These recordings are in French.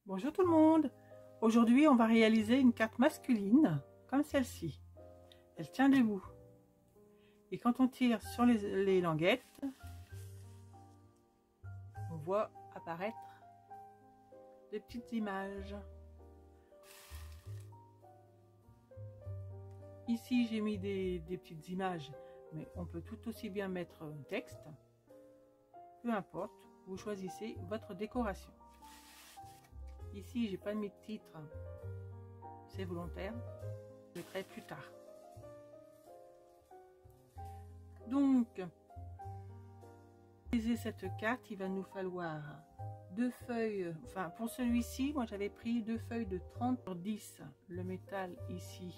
Bonjour tout le monde. Aujourd'hui on va réaliser une carte masculine comme celle-ci. Elle tient debout. Et quand on tire sur les languettes, on voit apparaître des petites images. Ici j'ai mis des petites images, mais on peut tout aussi bien mettre un texte. Peu importe, vous choisissez votre décoration. Ici, j'ai pas mis de titre, c'est volontaire, je mettrai plus tard. Donc, pour réaliser cette carte, il va nous falloir deux feuilles, enfin pour celui-ci, moi j'avais pris deux feuilles de 30 sur 10, le métal ici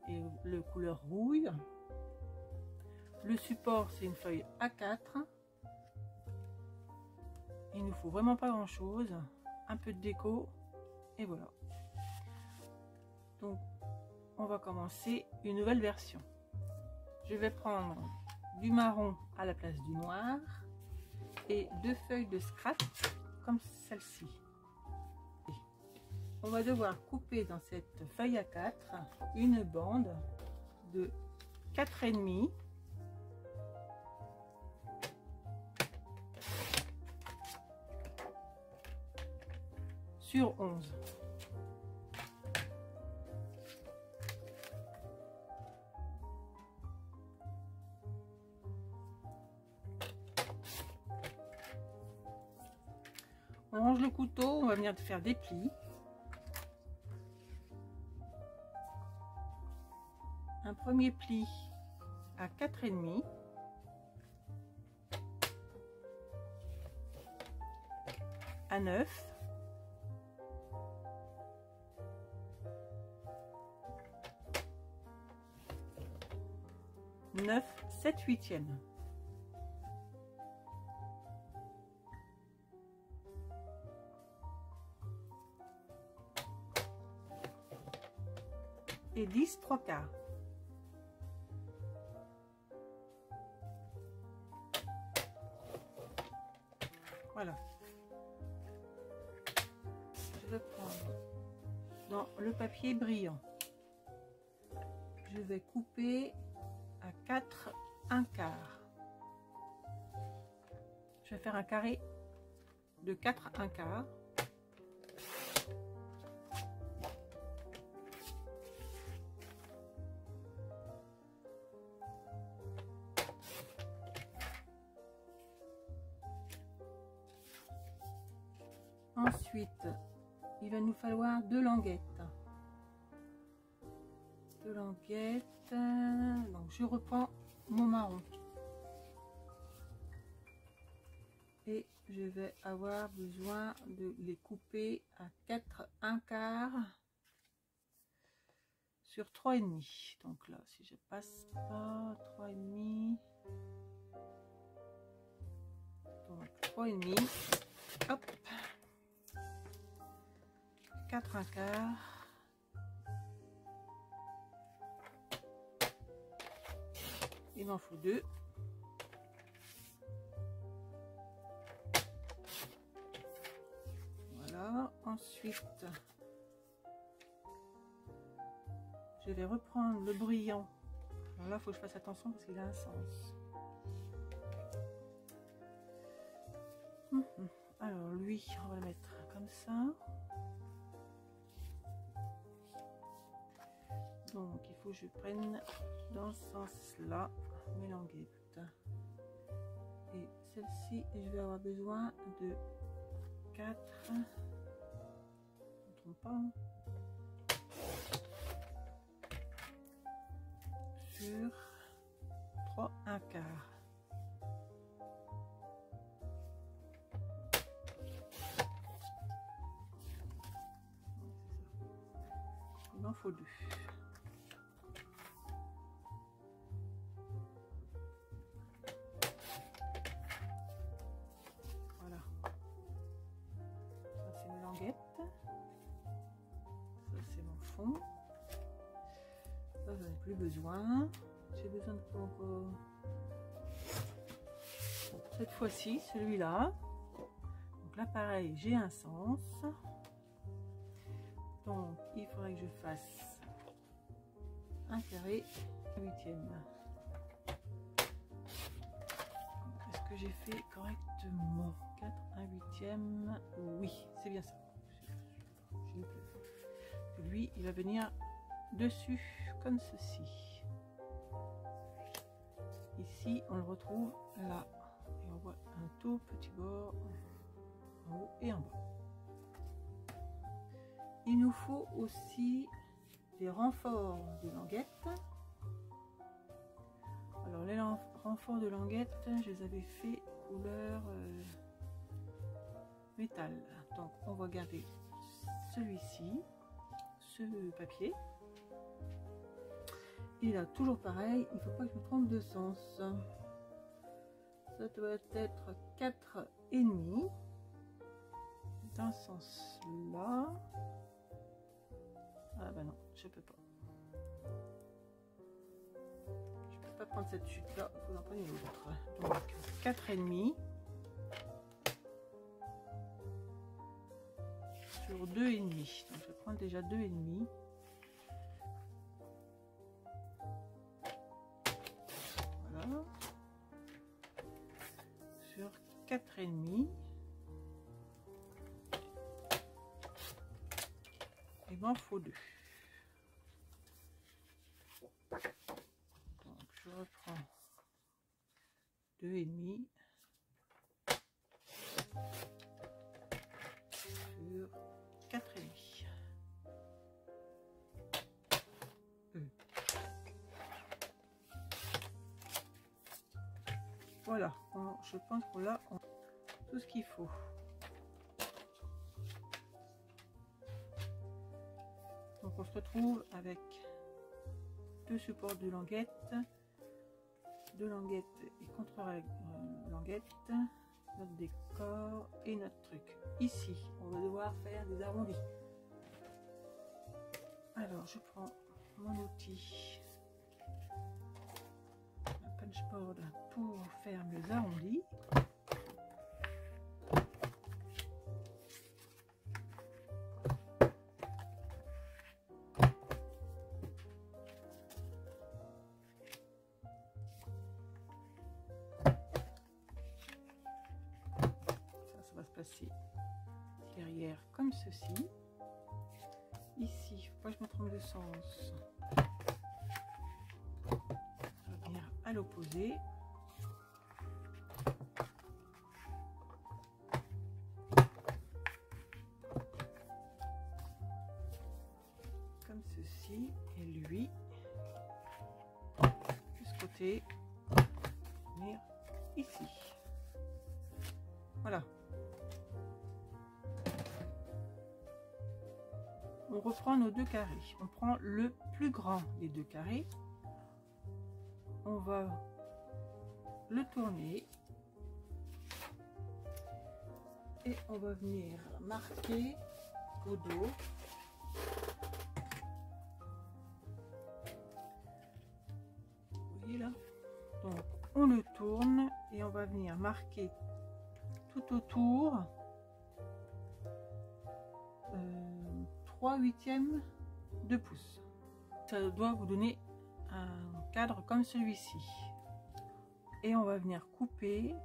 et le couleur rouille. Le support, c'est une feuille A4. Il nous faut vraiment pas grand chose, un peu de déco. Et voilà. Donc, on va commencer une nouvelle version. Je vais prendre du marron à la place du noir et deux feuilles de scrap comme celle-ci. On va devoir couper dans cette feuille A4 une bande de 4,5 sur 11. On range le couteau, on va venir faire des plis. Un premier pli à 4,5. À 9. 9, 7 huitièmes. Et 10, 3/4. Voilà. Je vais prendre dans le papier brillant. Je vais couper à 4 1/4. Je vais faire un carré de 4 1/4. Ensuite, il va nous falloir deux languettes. Deux languettes. Donc je reprends mon marron. Et je vais avoir besoin de les couper à 4 1/4 sur 3,5. Donc là, si je passe pas 3,5, donc 3,5, hop, 4 1/4. Il m'en faut deux. Voilà. Ensuite, je vais reprendre le brillant. Alors là, il faut que je fasse attention parce qu'il a un sens. Alors lui, on va le mettre comme ça. Donc il faut que je prenne dans ce sens-là mes languettes. Et celle-ci, je vais avoir besoin de 4. Je ne me trompe pas. Sur 3 1/4. Il m'en faut deux. Voilà. Ça c'est mes languettes. Ça c'est mon fond. Ça j'en ai plus besoin. J'ai besoin de quoi encore? Cette fois-ci, celui-là. Donc là pareil, j'ai un sens. il faudrait que je fasse un carré 8e. Est-ce que j'ai fait correctement? 4, 1 8e. Oui, c'est bien ça. Lui, il va venir dessus comme ceci. Ici, on le retrouve là. Et on voit un tout petit bord en haut et en bas. Il nous faut aussi des renforts de languettes. Alors les renforts de languettes, je les avais fait couleur métal. Donc on va garder celui-ci, ce papier. Et là toujours pareil, il ne faut pas que je me trompe de sens. Ça doit être 4,5 dans ce sens là. Ah bah non, je peux pas. Je peux pas prendre cette chute là, il faut en prendre une autre. Donc 4,5 sur 2,5. Donc je vais prendre déjà 2,5. Voilà. Sur 4,5. Il m'en faut 2. Donc je reprends 2,5 sur 4,5. Voilà, je pense que là on a tout ce qu'il faut. Donc on se retrouve avec 2 supports de languettes, 2 languettes et contre-languettes, notre décor et notre truc. Ici, on va devoir faire des arrondis. Alors je prends mon outil, un punchboard pour faire mes arrondis. Ça va se passer derrière comme ceci. Ici, il ne faut pas que je me trompe de sens. Je vais venir à l'opposé. Comme ceci. Et lui, de ce côté, venir ici. Voilà. On reprend nos 2 carrés. On prend le plus grand des 2 carrés. On va le tourner. Et on va venir marquer au dos. Vous voyez là? Donc on le tourne et on va venir marquer tout autour 3/8 de pouce. Ça doit vous donner un cadre comme celui-ci. Et on va venir couper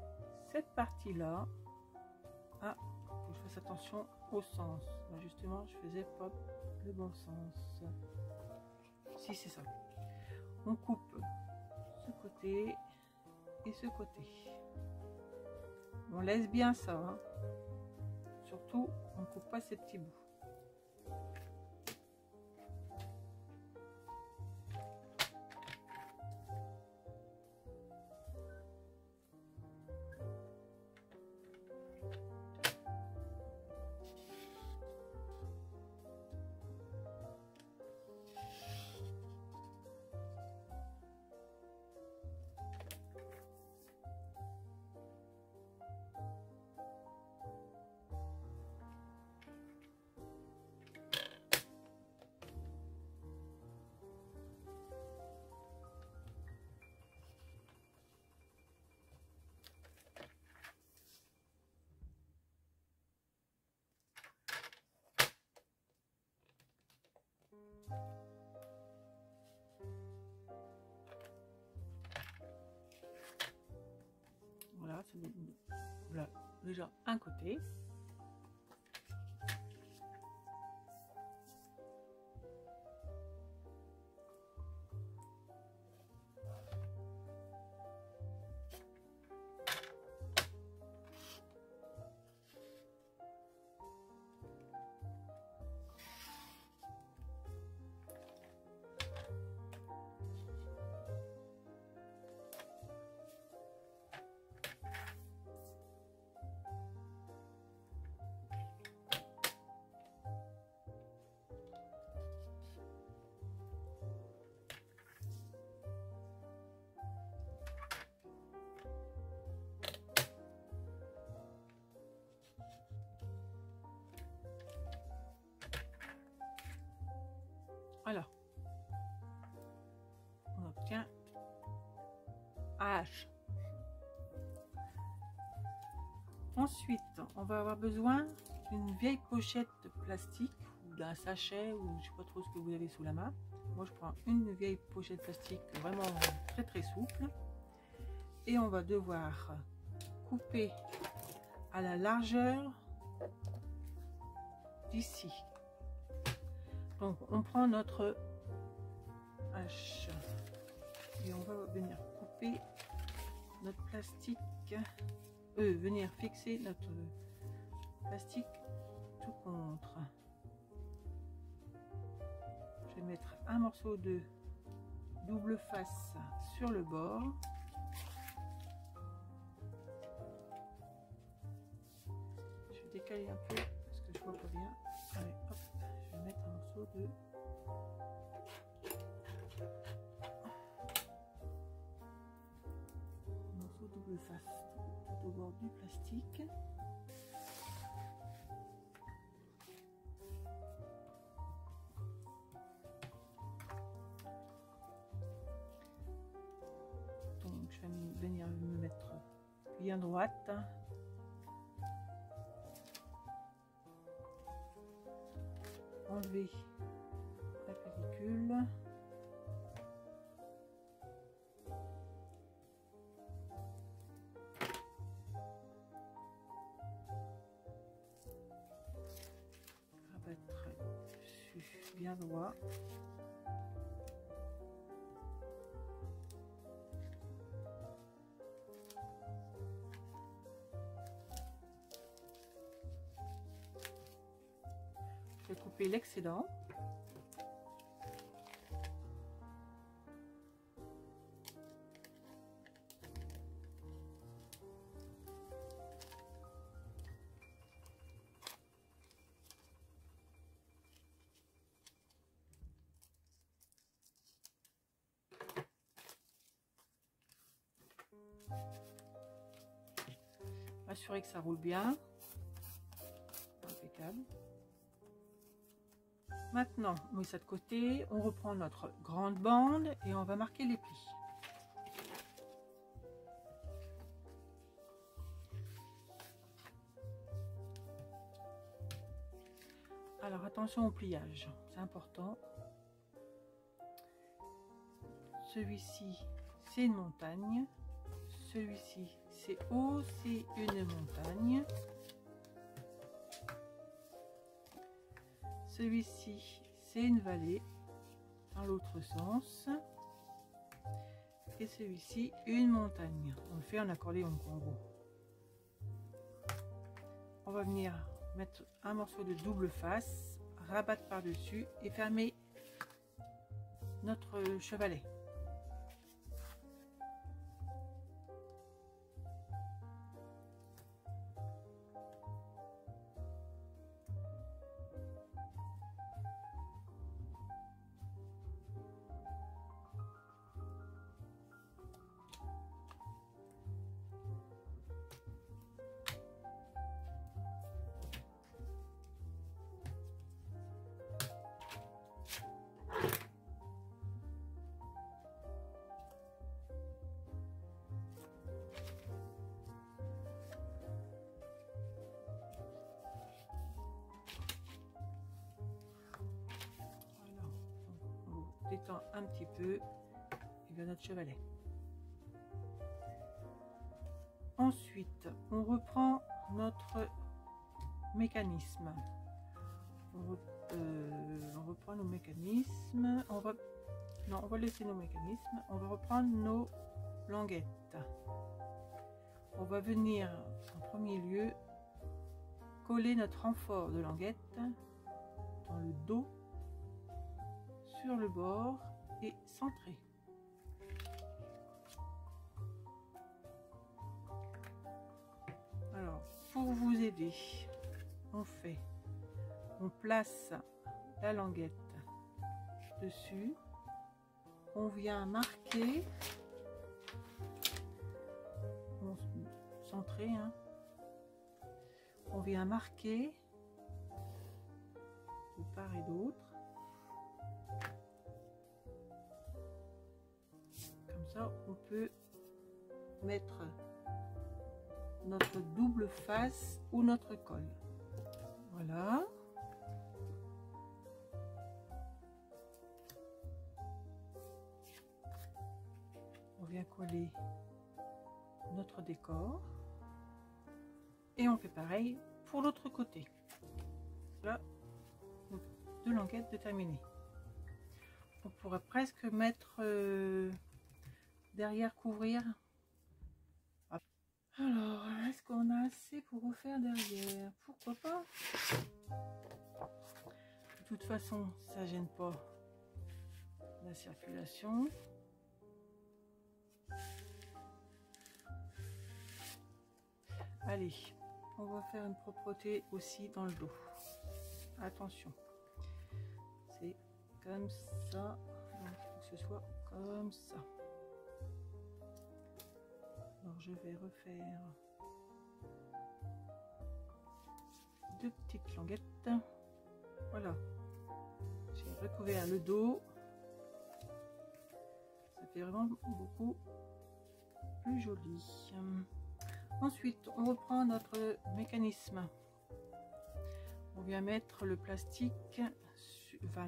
cette partie là. Ah, faut que je fasse attention au sens. Là, justement, je faisais pas le bon sens. Si, c'est ça. On coupe ce côté et ce côté. On laisse bien ça. Hein. Surtout, on ne coupe pas ces petits bouts. voilà, déjà un côté. Alors, on obtient un H. Ensuite, on va avoir besoin d'une vieille pochette plastique ou d'un sachet ou je sais pas trop ce que vous avez sous la main. Moi, je prends une vieille pochette plastique vraiment très souple et on va devoir couper à la largeur d'ici. Donc, on prend notre hache et on va venir couper notre plastique, venir fixer notre plastique tout contre. Je vais mettre un morceau de double face sur le bord. Je vais décaler un peu parce que je vois pas bien. Allez, hop, je vais mettre un morceau de double face tout au bord du plastique. Donc je vais venir me mettre bien droite. Enlever la pellicule. Rabattre dessus bien droit. Je vais couper l'excédent. Assurer que ça roule bien. Impeccable. Maintenant, on met ça de côté, on reprend notre grande bande et on va marquer les plis. Alors attention au pliage, c'est important. Celui-ci, c'est une montagne. Celui-ci, c'est haut, c'est une montagne. Celui-ci, c'est une vallée dans l'autre sens. Et celui-ci, une montagne. On le fait en accordéon en gros. On va venir mettre un morceau de double face, rabattre par-dessus et fermer notre chevalet. Détend un petit peu et bien notre chevalet. Ensuite, on reprend notre mécanisme. On reprend nos mécanismes. On va laisser nos mécanismes. On va reprendre nos languettes. On va venir en premier lieu coller notre renfort de languette dans le dos, sur le bord et centrer. Alors, pour vous aider, on place la languette dessus, on vient marquer, centrer, hein, on vient marquer de part et d'autre, comme ça on peut mettre notre double face ou notre col. Voilà. On vient coller notre décor et on fait pareil pour l'autre côté. Là, deux languettes de terminer. On pourrait presque mettre derrière, couvrir. Alors, est-ce qu'on a assez pour refaire derrière? Pourquoi pas? De toute façon, ça gêne pas la circulation. Allez, on va faire une propreté aussi dans le dos. Attention, c'est comme ça. Donc, il faut que ce soit comme ça. Alors je vais refaire deux petites languettes. Voilà, j'ai recouvert le dos. Ça fait vraiment beaucoup plus joli. Ensuite, on reprend notre mécanisme. On vient mettre le plastique, enfin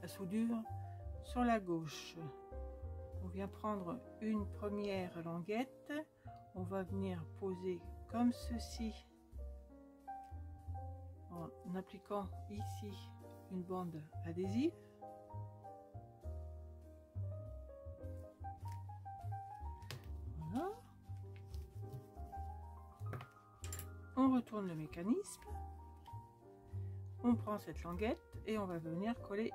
la soudure sur la gauche. On vient prendre une première languette, on va venir poser comme ceci en appliquant ici une bande adhésive. Voilà. On retourne le mécanisme, on prend cette languette et on va venir coller.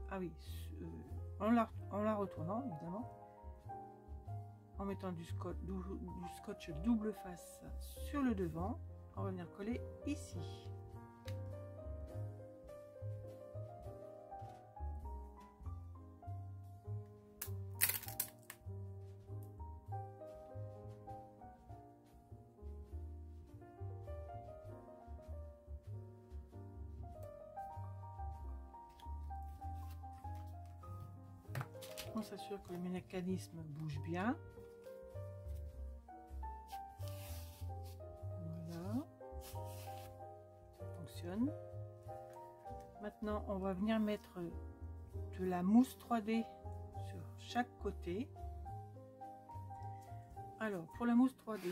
Ah oui, en la retournant évidemment, en mettant du scotch double face sur le devant, on va venir coller ici. On s'assure que le mécanisme bouge bien. Voilà, ça fonctionne. Maintenant, on va venir mettre de la mousse 3D sur chaque côté. Alors, pour la mousse 3D,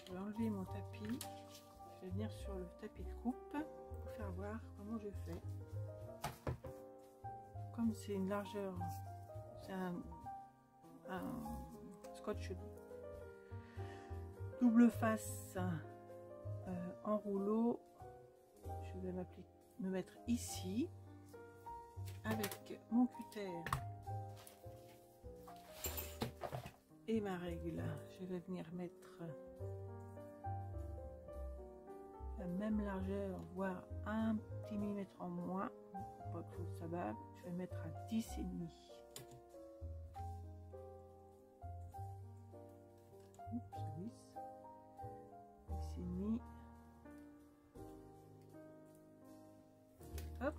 je vais enlever mon tapis. Je vais venir sur le tapis de coupe pour faire voir comment je fais. Comme c'est une largeur, c'est un scotch double face en rouleau, je vais me mettre ici avec mon cutter et ma règle. Je vais venir mettre la même largeur, voire un petit millimètre en moins, pas trop ça va. Je vais mettre à 10,5. Oups, 10,5. Hop.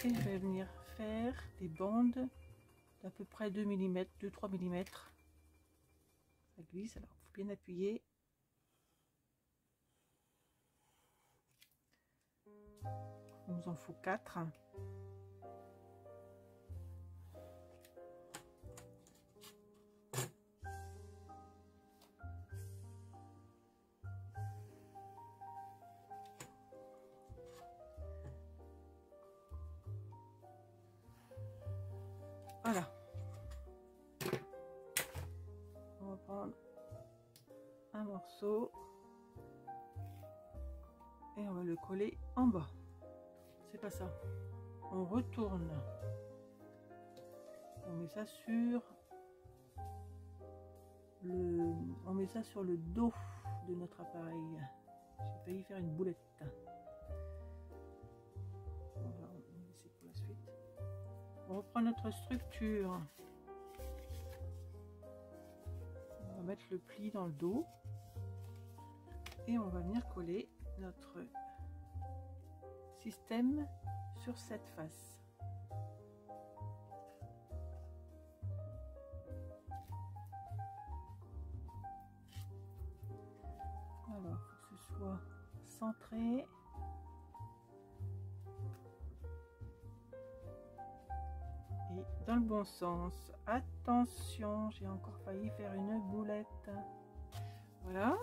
Et je vais venir faire des bandes d'à peu près 2 mm, 2-3 mm. Ça glisse, alors il faut bien appuyer. Il nous en faut 4. morceau et on va le coller en bas. C'est pas ça. On retourne. On met ça sur on met ça sur le dos de notre appareil. J'ai failli faire une boulette. On va laisser pour la suite. On reprend notre structure. On va mettre le pli dans le dos et on va venir coller notre système sur cette face. Alors, il faut que ce soit centré. Et dans le bon sens. Attention, j'ai encore failli faire une boulette. Voilà.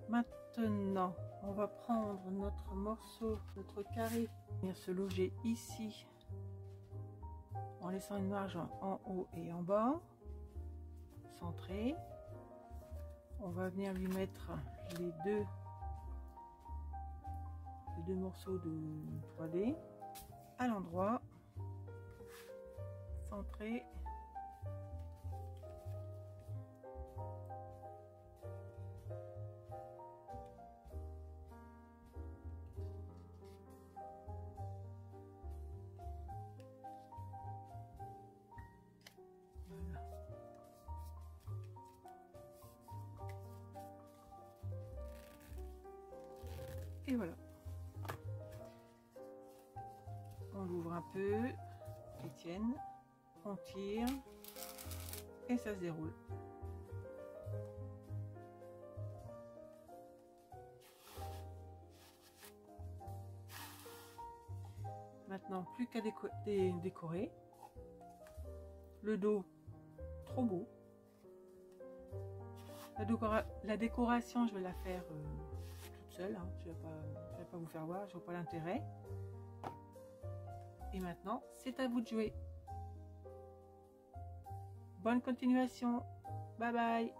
Maintenant, on va prendre notre morceau, notre carré, venir se loger ici, en laissant une marge en haut et en bas, centré. On va venir lui mettre les deux morceaux de 3D à l'endroit, centré. Voilà. Et voilà. On l'ouvre un peu, il tienne, on tire et ça se déroule. Maintenant, plus qu'à décorer. Le dos, trop beau. La décoration, je vais la faire toute seule. Hein. Je vais pas vous faire voir, je vois pas l'intérêt. Et maintenant, c'est à vous de jouer. Bonne continuation. Bye bye.